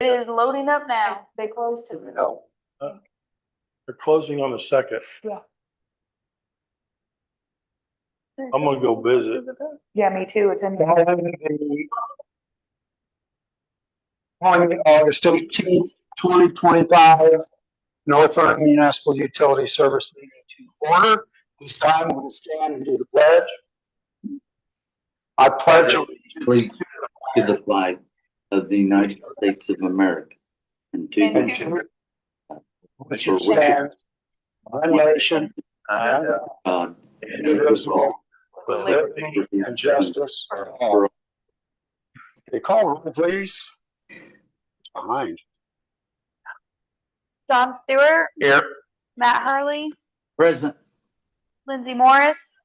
It is loading up now. They closed it. No. They're closing on the 2nd. Yeah. I'm gonna go visit. Yeah, me too. It's in. On August 18th, 2025, North Vernon Municipal Utility Service meeting to order. This time we'll stand and do the pledge. I pledge allegiance to the flag of the United States of America and to the which stands one nation under God, indivisible, with liberty and justice for all. They call roll, please. It's behind. John Stewart, Here. Matt Hurley, present. Lindsay Morris,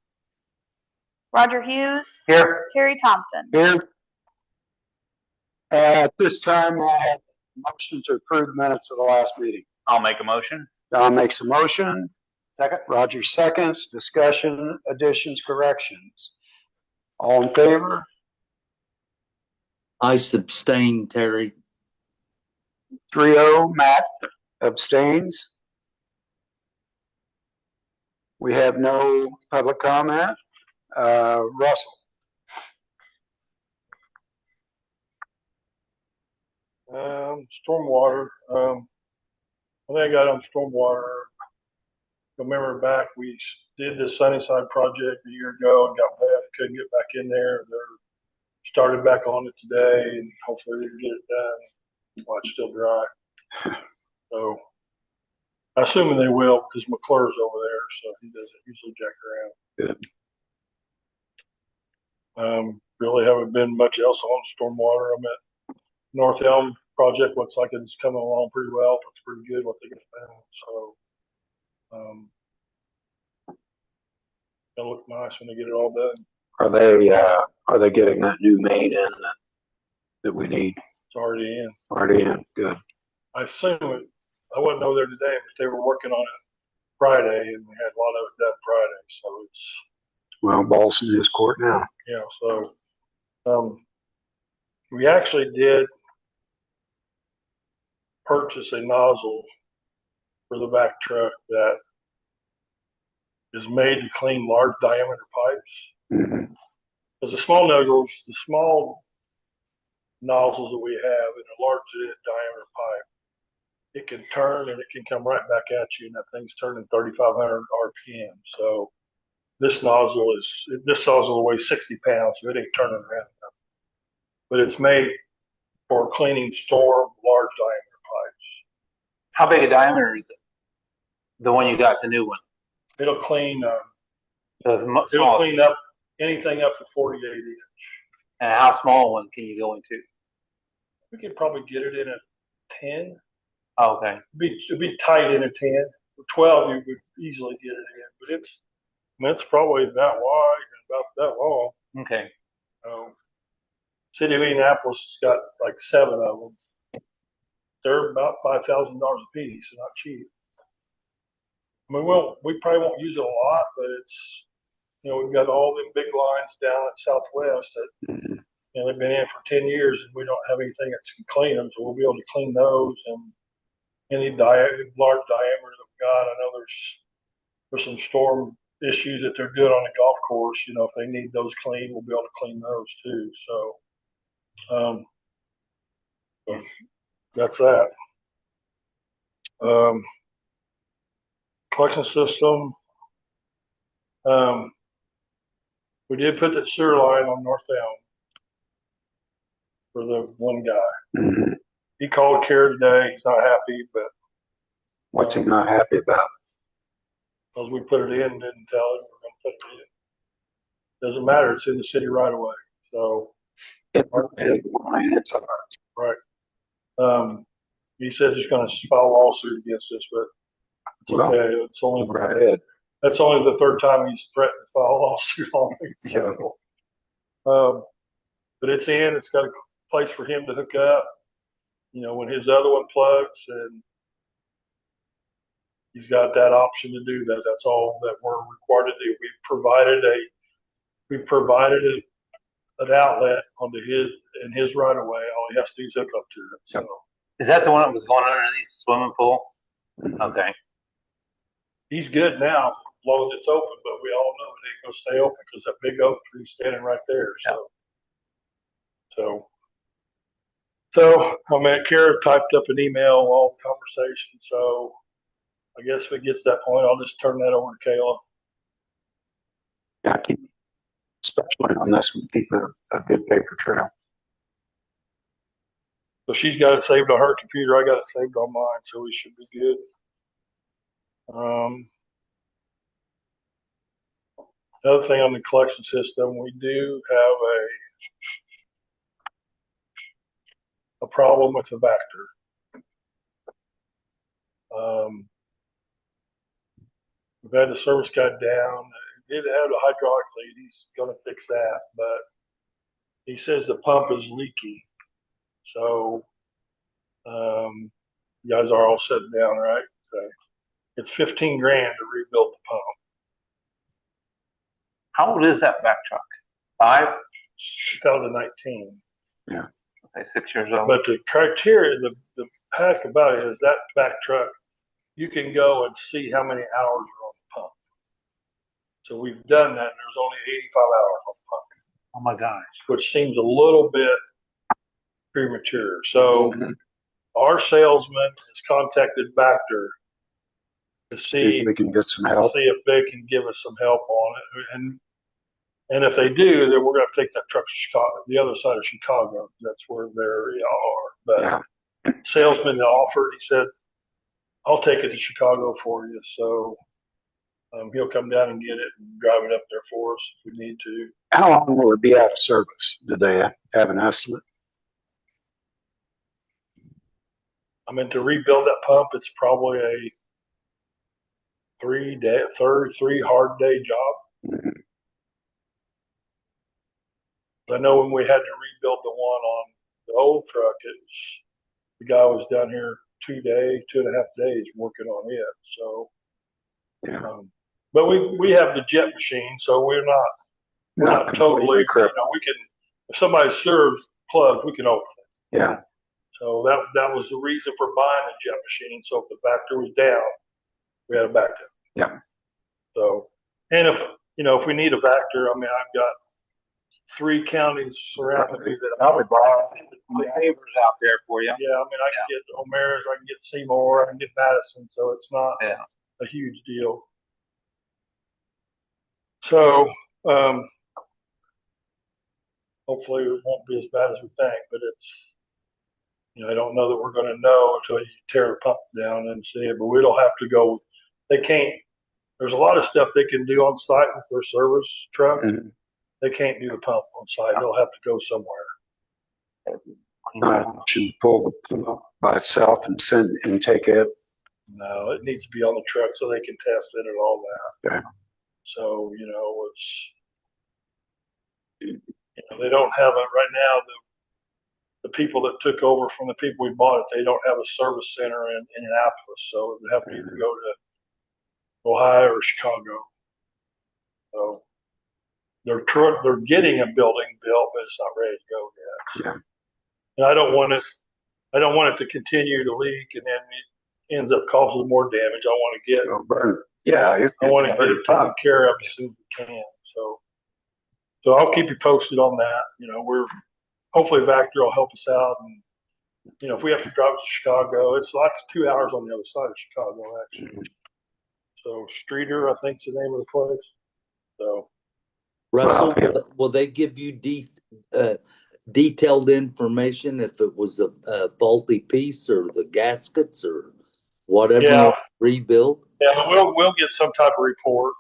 Roger Hughes, Here. Terry Thompson. Here. At this time, I have a motion to approve the minutes of the last meeting. I'll make a motion. Don makes a motion. Second. Roger seconds. Discussion, additions, corrections. All in favor? I abstain, Terry. 3-0. Matt abstains. We have no public comment. Russell. Stormwater. I think I got on stormwater. Remember back, we did the Sunnyside project a year ago and got bad, couldn't get back in there. They're started back on it today, and hopefully they can get it done while it's still dry. So, assuming they will, because McClure's over there, so he doesn't usually jack around. Good. Really haven't been much else on stormwater. I'm at North Elm project. Looks like it's coming along pretty well. Looks pretty good what they got found. So, it'll look nice when they get it all done. Are they getting that new main in that we need? It's already in. Already in. Good. I assume it. I wasn't over there today, but they were working on it Friday, and we had a lot of it done Friday. So it's Well, ball's in his court now. yeah. So we actually did purchase a nozzle for the back truck that is made to clean large diameter pipes. Mm-hmm. Because the small nozzles that we have in a large diameter pipe, it can turn and it can come right back at you, and that thing's turning 3,500 RPM. So this nozzle weighs 60 pounds, so it ain't turning around nothing. But it's made for cleaning storm large diameter pipes. How big a diameter is it? The one you got, the new one. It'll clean. It'll It'll clean up anything up to 48 inch. And how small one can you go into? We could probably get it in a 10. Oh, okay. It'd be tight in a 10. 12, you would easily get it in, but it's probably that wide and about that long. Okay. City of Indianapolis has got like 7 of them. They're about $5,000 a piece, so not cheap. I mean, we probably won't use it a lot, but it's, we've got all them big lines down at Southwest that, they've been in for 10 years and we don't have anything that can clean them. So we'll be able to clean those and any large diameter that we've got. I know there's some storm issues that they're doing on the golf course. If they need those cleaned, we'll be able to clean those too. So, that's that. Collection system. We did put that sewer line on North Elm for the one guy. Mm-hmm. He called Care today. He's not happy, but What's he not happy about? because we put it in and didn't tell him we're going to put it in. Doesn't matter. It's in the city right away. So It's ours. right. He says he's going to file a lawsuit against us, but it's okay. It's only Right. That's only the 3rd time he's threatened to file a lawsuit on me. So, but it's in. It's got a place for him to hook up. When his other one plugs, and he's got that option to do that. That's all that we're required to do. We provided an outlet onto his right of way. All he has to do is hook up to it. So Is that the one that was going underneath the swimming pool? Okay. He's good now, as long as it's open, but we all know it ain't gonna stay open because that big oak tree's standing right there, So, I mean, Kara typed up an email, all conversation, so I guess if it gets to that point, I'll just turn that over to Kayla. Yeah, especially on this one, keep a good paper trail. So she's got it saved on her computer, I got it saved on mine, so we should be good. Another thing on the collection system, we do have a problem with the Vector. We've had the service guy down. It did have a hydraulic lead. He's going to fix that, but he says the pump is leaky. So, you guys are all sitting down, right? So it's 15 grand to rebuild the pump. How old is that back truck? 5? 2019. Yeah. Okay, 6 years old. But the criteria, the hack about it is that back truck, you can go and see how many hours are on the pump. So we've done that, and there's only 85 hours on the pump. Oh my gosh. Which seems a little bit premature. So our salesman has contacted Vector to see If we can get some help. if they can give us some help on it. And if they do, then we're going to take that truck to Chicago, the other side of Chicago. That's where they are. But Yeah. salesman offered, he said, I'll take it to Chicago for you. So he'll come down and get it and drive it up there for us if we need to. How long will it be out of service? Did they have an estimate? I mean, to rebuild that pump, it's probably a 3 hard day job. Mm-hmm. I know when we had to rebuild the one on the old truck, the guy was down here 2.5 days working on it. So, Yeah. But we have the jet machine, so we're not totally, we can, if somebody serves plugs, we can open it. Yeah. So that was the reason for buying the jet machine. So if the Vector was down, we had a backup. Yeah. So, and if we need a Vector, I mean, I've got 3 counties surrounding me that Probably borrow neighbors out there for you. Yeah, I mean, I can get O'Mara's, I can get Seymour, I can get Madison, so it's not a huge deal. So, hopefully it won't be as bad as we think, but I don't know that we're going to know until you tear the pump down and see it, but we don't have to go. There's a lot of stuff they can do on site with their service truck. Mm-hmm. They can't do the pump on site. They'll have to go somewhere. Not an option to pull the pump by itself and take it. No, it needs to be on the truck so they can test it and all that. Okay. So, they don't have it right now. The people that took over from the people we bought it, they don't have a service center in Indianapolis. So they have to either go to Ohio or Chicago. So they're getting a building built, but it's not ready to go yet. Yeah. And I don't want it to continue to leak and then it ends up causing more damage. I want to get I want to get it taken care of as soon as we can. So I'll keep you posted on that. Hopefully Vector will help us out. And, if we have to drive to Chicago, it's like 2 hours on the other side of Chicago, actually. Mm-hmm. So Streeter, I think, is the name of the place. So Russell, will they give you detailed information if it was a faulty piece or the gaskets or whatever rebuild? Yeah, we'll get some type of report.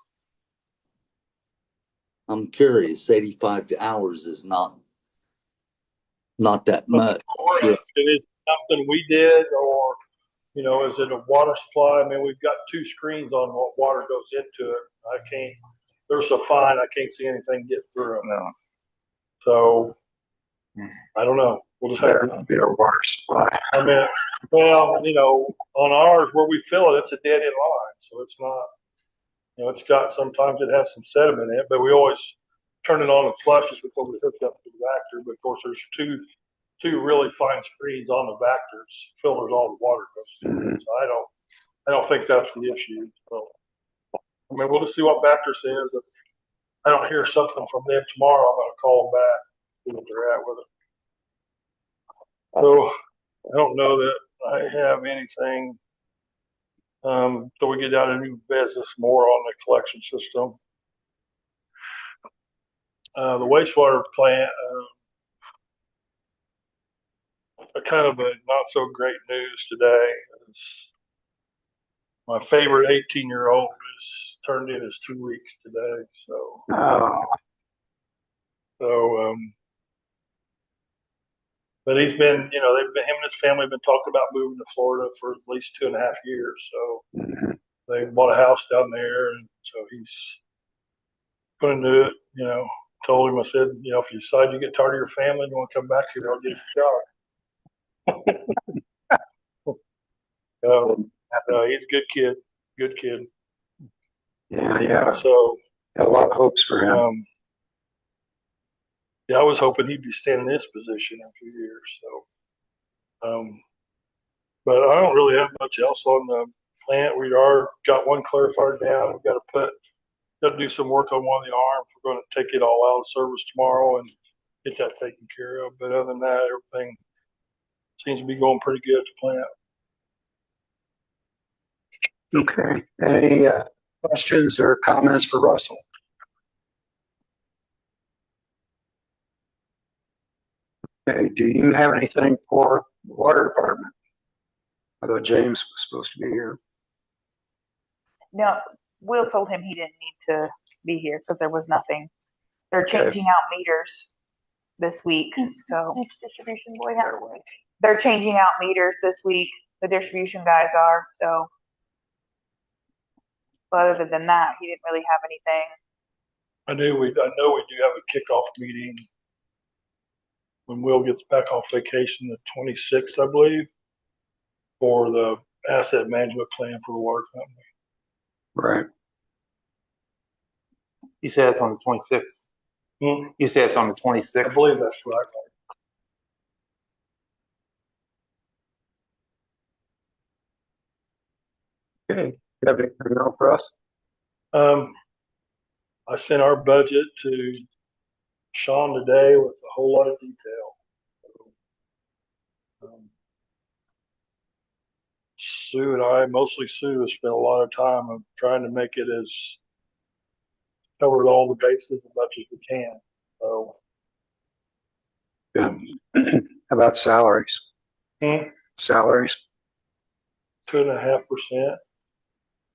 I'm curious. 85 hours is not that much. Or if it is something we did, or is it a water supply? I mean, we've got 2 screens on what water goes into it. They're so fine, I can't see anything get through them. No. So I don't know. We'll just have to be a water supply. I mean, on ours where we fill it, it's a dead end line, so it's not. It's got, sometimes it has some sediment in it, but we always turn it on and flush it before we hook up to the Vector. But of course, there's two really fine screens on the vectors, filters all the water goes through. So I don't think that's the issue. So, I mean, we'll just see what Vector says. If I don't hear something from them tomorrow, I'm going to call them back, see what they're at with it. So I don't know that I have anything. So we get down to new business more on the collection system. The wastewater plant, kind of a not so great news today. Is my favorite 18-year-old is turned in his 2 weeks today. So, Oh, so, but he's been, you know, him and his family have been talking about moving to Florida for at least 2.5 years. So they bought a house down there, and so he's going to do it. You know, told him, I said, you know, if you decide you get tired of your family and you want to come back here, I'll give you a shot. He's a good kid, good kid. yeah. So, Got a lot of hopes for him. yeah, I was hoping he'd be staying in this position in a few years. So, but I don't really have much else on the plant. We are got one clarifier down. We've got to do some work on one of the arms. We're going to take it all out of service tomorrow and get that taken care of. But other than that, everything seems to be going pretty good at the plant. Okay. Any questions or comments for Russell? Okay. Do you have anything for the water department? Although James was supposed to be here. No, Will told him he didn't need to be here because there was nothing. They're Okay. changing out meters this week, so each distribution boy had a way. They're changing out meters this week. The distribution guys are. So, but other than that, he didn't really have anything. I know we do have a kickoff meeting when Will gets back off vacation, the 26th, I believe, for the asset management plan for the water company. Right. You said it's on the 26th. You said it's on the I 26th. believe that's right. Okay. You have anything else for us? I sent our budget to Sean today with a whole lot of detail. Sue and I, mostly Sue, has spent a lot of time of trying to make it as covered all the bases as much as we can. So, Good. How about salaries? Salaries. 2.5%.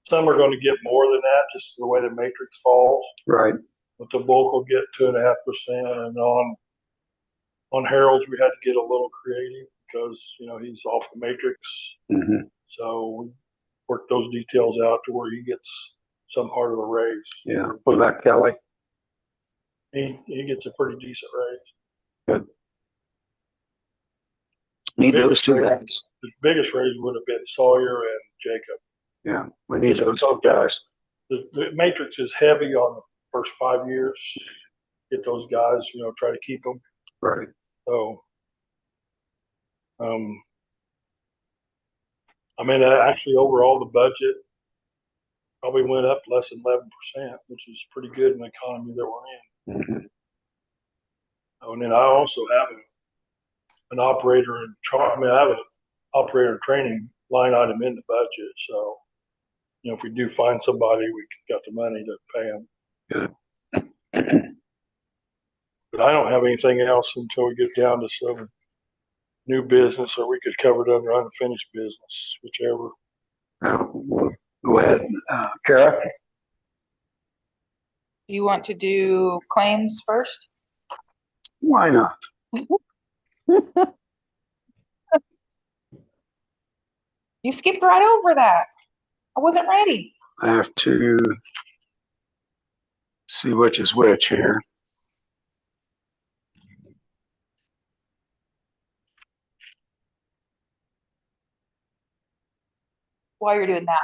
Some are going to get more than that, just the way the matrix falls. Right. But the bulk will get 2.5%. And on Harold's, we had to get a little creative because he's off the matrix. Mm-hmm. So we worked those details out to where he gets some part of a raise. Yeah. What about Kelly? He gets a pretty decent raise. Good. Need those two guys. The biggest raise would have been Sawyer and Jacob. Yeah, we need those two guys. The matrix is heavy on the first 5 years. Get those guys, try to keep them. Right. So, actually overall the budget probably went up less than 11%, which is pretty good in the economy that we're in. Mm-hmm. And then I also have an operator I have an operator training line item in the budget. So, if we do find somebody, we got the money to pay them. Good. But I don't have anything else until we get down to some new business, or we could cover it under unfinished business, whichever. We'll go ahead. Kara? Do you want to do claims first? Why not? You skipped right over that. I wasn't ready. I have to see which is which here. While you're doing that,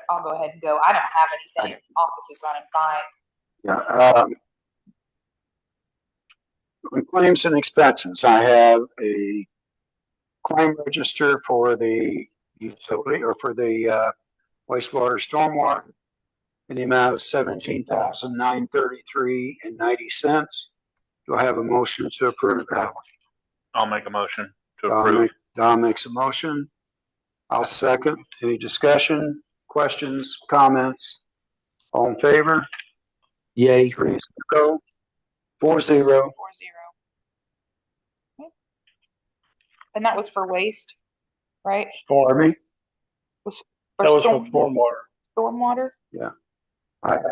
I'll go ahead and go. I don't have anything. Office is running fine. Yeah. On claims and expenses, I have a claim register for the utility or for the wastewater stormwater in the amount of $17,933.90. Do I have a motion to approve that one? I'll make a motion to approve. Don makes a motion. I'll second. Any discussion, questions, comments? All in favor? Yay. 3-0. 4-0. 4-0. Okay. And that was for waste, right? For me? That was from stormwater. Stormwater? I have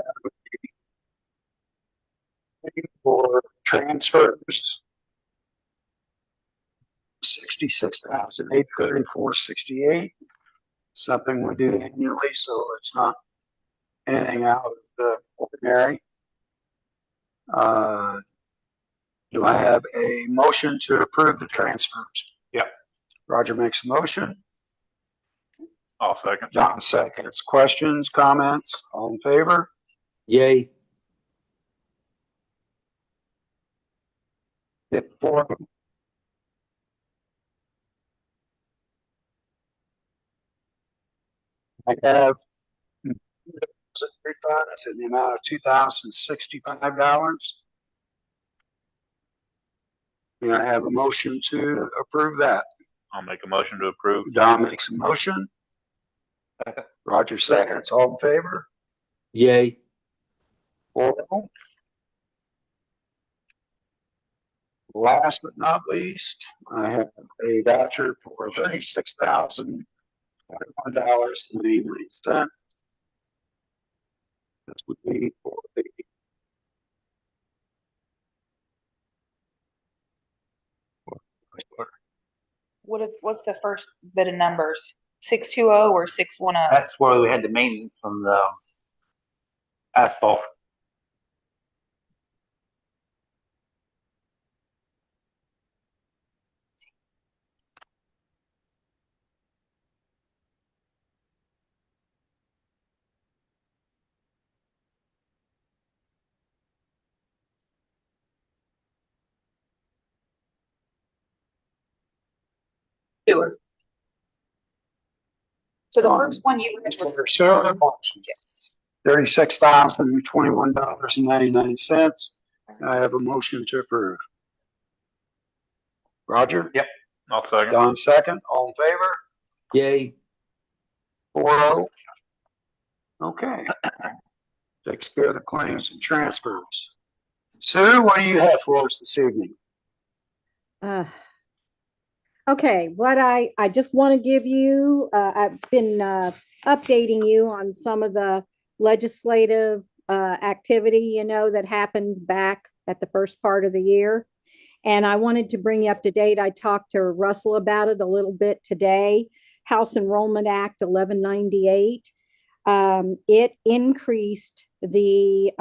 for transfers. 66,834.68. Something we do annually, so it's not anything out of the ordinary. Do I have a motion to approve the transfers? Yep. Roger makes a motion. I'll second. Don seconds. Questions, comments? All in favor? Yay. Hit 4. I have refunds in the amount of $2,065. And I have a motion to approve that. I'll make a motion to approve. Don makes a motion. Roger seconds. All in favor? Yay. 4-0. Last but not least, I have a voucher for $36,021.89. This would be for the What's the first bit of numbers? 620 or 610? That's where we had the maintenance on the asphalt. So the first one you read was yes. $36,021.99. I have a motion to approve. Roger? Yep. I'll second. Don second. All in favor? Yay. 4-0. Okay. Takes care of the claims and transfers. Sue, what do you have for us this evening? Okay, what I just want to give you, I've been updating you on some of the legislative activity, that happened back at the first part of the year. And I wanted to bring you up to date. I talked to Russell about it a little bit today. House Enrollment Act 1198. It increased the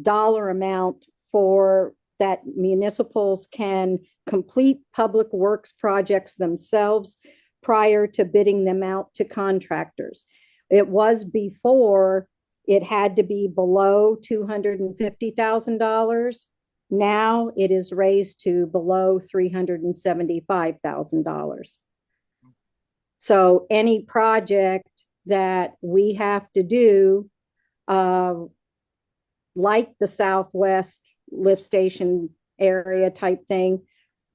dollar amount for that municipals can complete public works projects themselves prior to bidding them out to contractors. It was before it had to be below $250,000. Now it is raised to below $375,000. So any project that we have to do, like the Southwest lift station area type thing,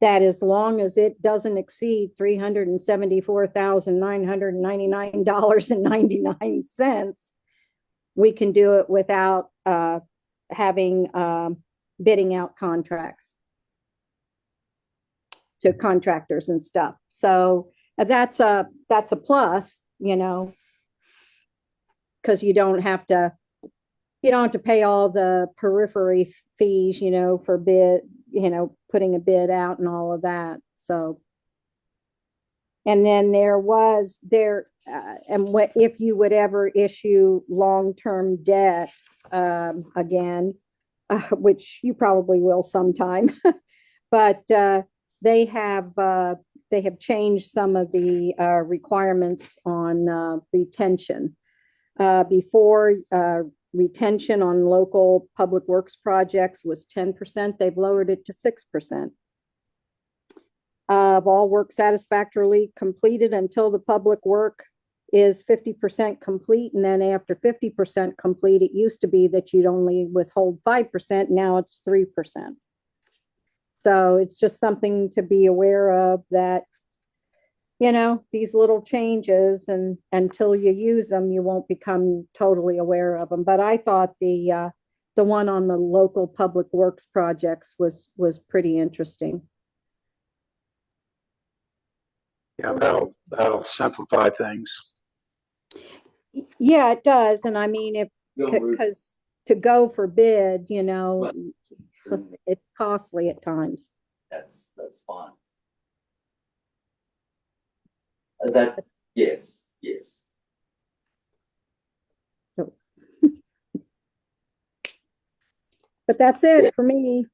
that as long as it doesn't exceed $374,999.99, we can do it without having bidding out contracts to contractors and stuff. So that's a plus, because you don't have to pay all the periphery fees, for bid, putting a bid out and all of that. So, and then and what if you would ever issue long-term debt again, which you probably will sometime, but they have changed some of the requirements on retention. Before retention on local public works projects was 10%. They've lowered it to 6%. Of all work satisfactorily completed until the public work is 50% complete. And then after 50% complete, it used to be that you'd only withhold 5%. Now it's 3%. So it's just something to be aware of, that, you know, these little changes, and until you use them, you won't become totally aware of them. But I thought the one on the local public works projects was pretty interesting. Yeah, that'll simplify things. Yeah, it does. And I mean, if, because to go for bid, you know, it's costly at times. That's fine. That, yes. So, but that's it for me.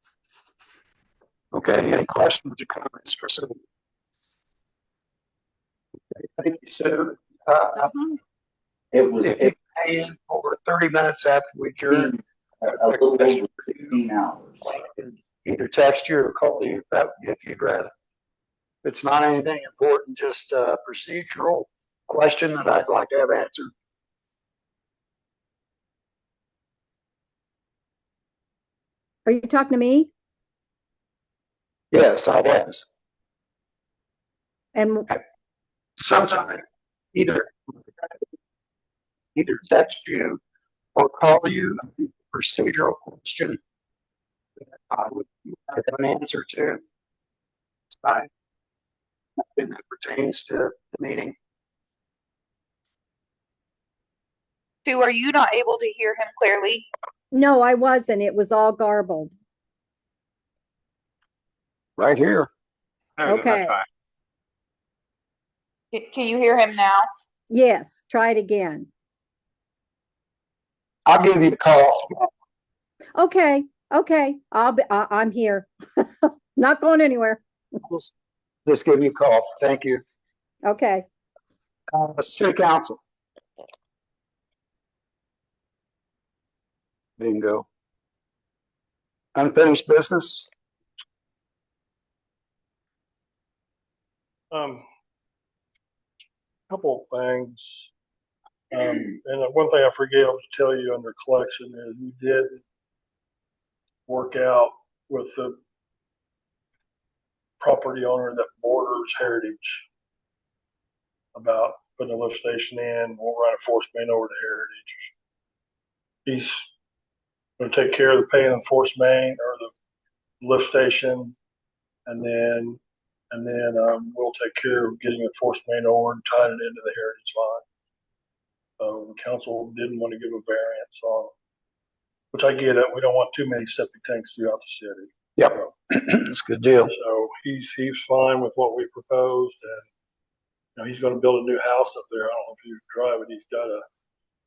Okay, any questions or comments for Cindy? Thank you, Sue. It was If you pay in for 30 minutes after we adjourn, a little over 15 hours. either text you or call you if you'd rather. It's not anything important, just a procedural question that I'd like to have answered. Are you talking to me? Yes, I was. And Sometime either text you or call you, procedural question I would have an answer to. It's fine. Nothing that pertains to the meeting. Sue, are you not able to hear him clearly? no, I wasn't. It was all garbled. Right here. Okay. Can you hear him now? Yes, try it again. I'll give you a call. Okay. I'm here. Not going anywhere. Just give you a call. Thank you. Okay. City Council. Bingo. Unfinished business. Couple of things. And one thing I forget to tell you under collection is we did work out with the property owner that borders Heritage about putting a lift station in. We'll run a force main over to Heritage. He's going to take care of the paying the force main or the lift station, and then we'll take care of getting the force main over and tying it into the Heritage line. The council didn't want to give a variance on it, which I get it. We don't want too many septic tanks throughout the city. Yep. That's a good deal. So he's fine with what we proposed, and you know, he's going to build a new house up there. I don't know if you drive it. He's got a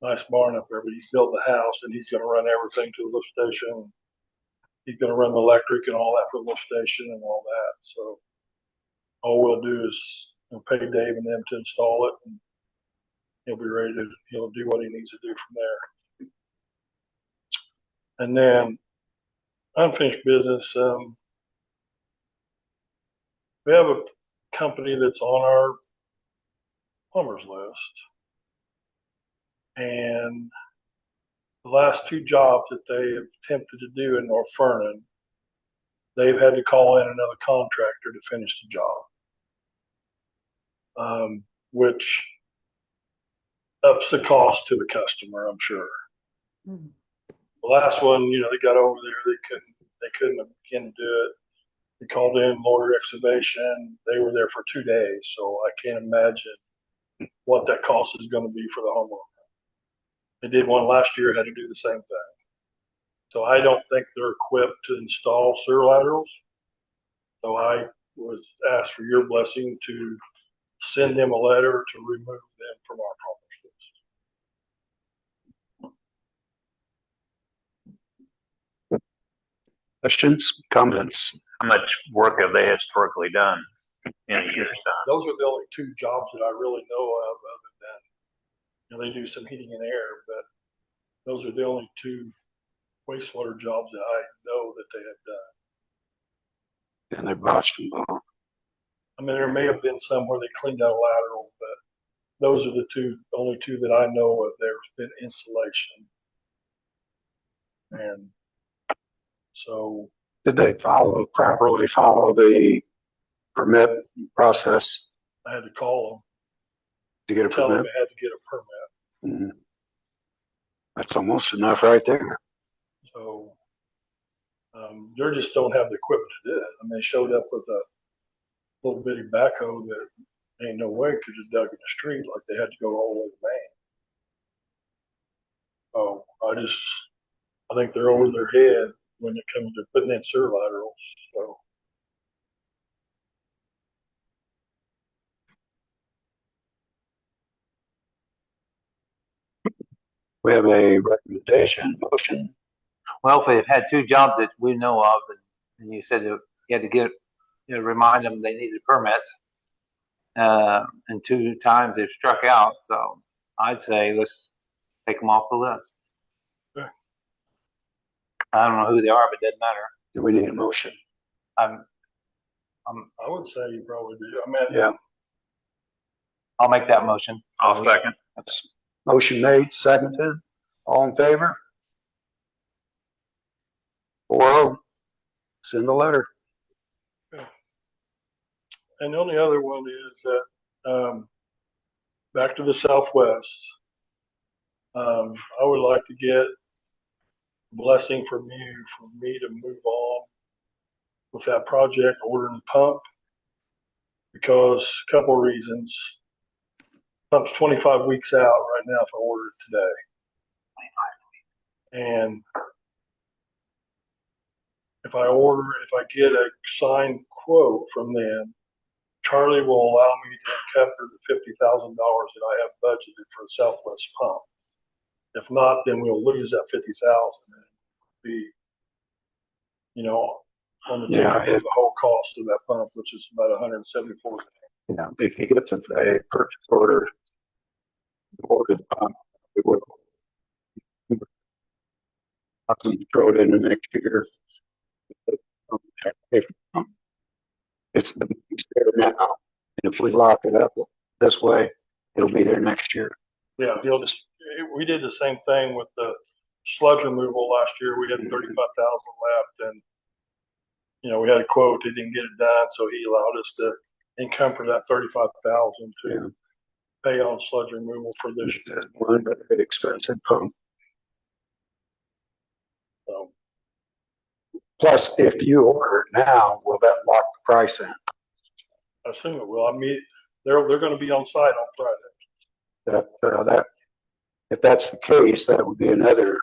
nice barn up there, but he's built the house, and he's going to run everything to the lift station. He's going to run the electric and all that for the lift station and all that. So all we'll do is pay Dave and them to install it, and he'll be ready to, he'll do what he needs to do from there. And then unfinished business, we have a company that's on our plumbers list. And the last two jobs that they have attempted to do in North Vernon, they've had to call in another contractor to finish the job, which ups the cost to the customer, I'm sure. Mm-hmm. The last one, you know, they got over there, they couldn't begin to do it. They called in Lawyer Excavation. They were there for 2 days, so I can't imagine what that cost is going to be for the homeowner. They did one last year, had to do the same thing. So I don't think they're equipped to install sewer laterals. So I was asked for your blessing to send them a letter to remove them from our plumbers list. Questions, comments? How much work have they historically done in a year's time? Those are the only two jobs that I really know of, other than, you know, they do some heating and air, but Those are the only two wastewater jobs that I know that they have done. And they botched them both. I mean, there may have been some where they cleaned out a lateral, but those are the only two that I know of. There's been installation. And so, Did they properly follow the permit process I had to call to get a them, tell them permit? they had to get a permit. Mhm. That's almost enough right there. So, they just don't have the equipment to do it. I mean, they showed up with a little bitty backhoe that ain't no way could have dug in the street, like they had to go all the way to Maine. So I think they're over their head when it comes to putting in sewer laterals. So We have a recommendation, motion. Well, if they've had two jobs that we know of, and you said that you had to remind them they needed permits, and two times they've struck out, so I'd say let's take them off the list. Okay. I don't know who they are, but it doesn't matter. Do we need a motion? I would say you probably do. I mean, Yeah. I'll make that motion. I'll second. That's motion made, seconded. All in favor? 4-0. Send the letter. and the only other one is that back to the Southwest. I would like to get a blessing from you for me to move on with that project, ordering the pump, because a couple of reasons. Pump's 25 weeks out right now if I order it today. And if I get a signed quote from them, Charlie will allow me to cover the $50,000 that I have budgeted for the Southwest pump. If not, then we'll lose that 50,000 and be, on the ticket for the whole cost of that pump, which is about 174. Yeah, if he gets a purchase order the pump, it will. I can throw it in the next year. It's there now. And if we lock it up this way, it'll be there next year. Yeah, we did the same thing with the sludge removal last year. We had 35,000 left, and we had a quote. He didn't get it done, so he allowed us to encumber that 35,000 to pay on sludge removal for this year. One very expensive pump. So, plus, if you order it now, will that lock the price in? I assume it will. I mean, they're going to be on site on Friday. That if that's the case, that would be another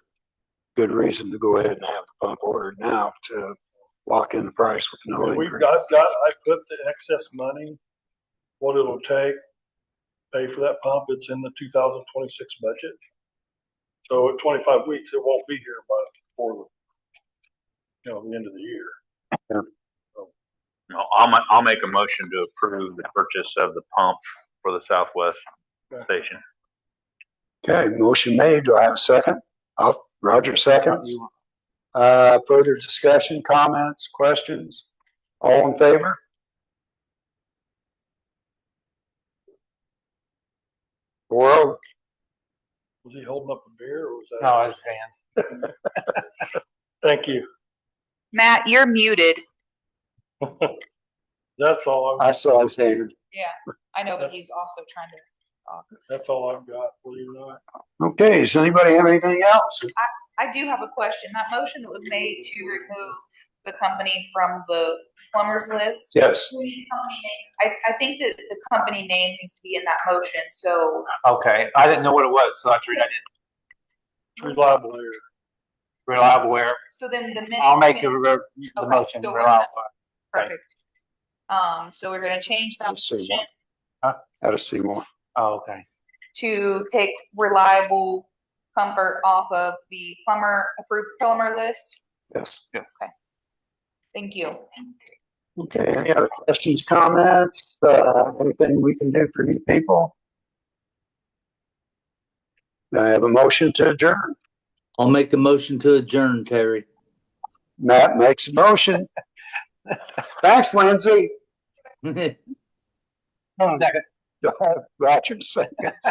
good reason to go ahead and have the pump ordered now to lock in the price with no increase. I put the excess money, what it'll take, pay for that pump. It's in the 2026 budget. So at 25 weeks, it won't be here before the end of the year. Yeah. So, No, I'll make a motion to approve the purchase of the pump for the Southwest station. Okay, motion made. Do I have a second? Roger seconds. Further discussion, comments, questions? All in favor? Four. was he holding up a beer or was that? No, his hand. Thank you. Matt, you're muted. That's all I saw his hand. Yeah, I know, but he's also trying to talk. That's all I've got, believe it or not. Okay, does anybody have anything else? I do have a question. That motion that was made to remove the company from the plumbers list. Yes. Who needs company name? I think that the company name needs to be in that motion, so. Okay, I didn't know what it was, so that's what I didn't. Reliable air. Reliable Air. So then the minute. I'll make the motion. so we're Reliable. Perfect. So we're gonna change that Let's see motion How to see more. Oh, okay. to take reliable comfort off of the approved plumber list. Yes. Yes. Thank you. Okay, any other questions, comments, anything we can do for you people? I have a motion to adjourn. I'll make a motion to adjourn, Terry. Matt makes a motion. Thanks, Lindsay. Second. Roger seconds.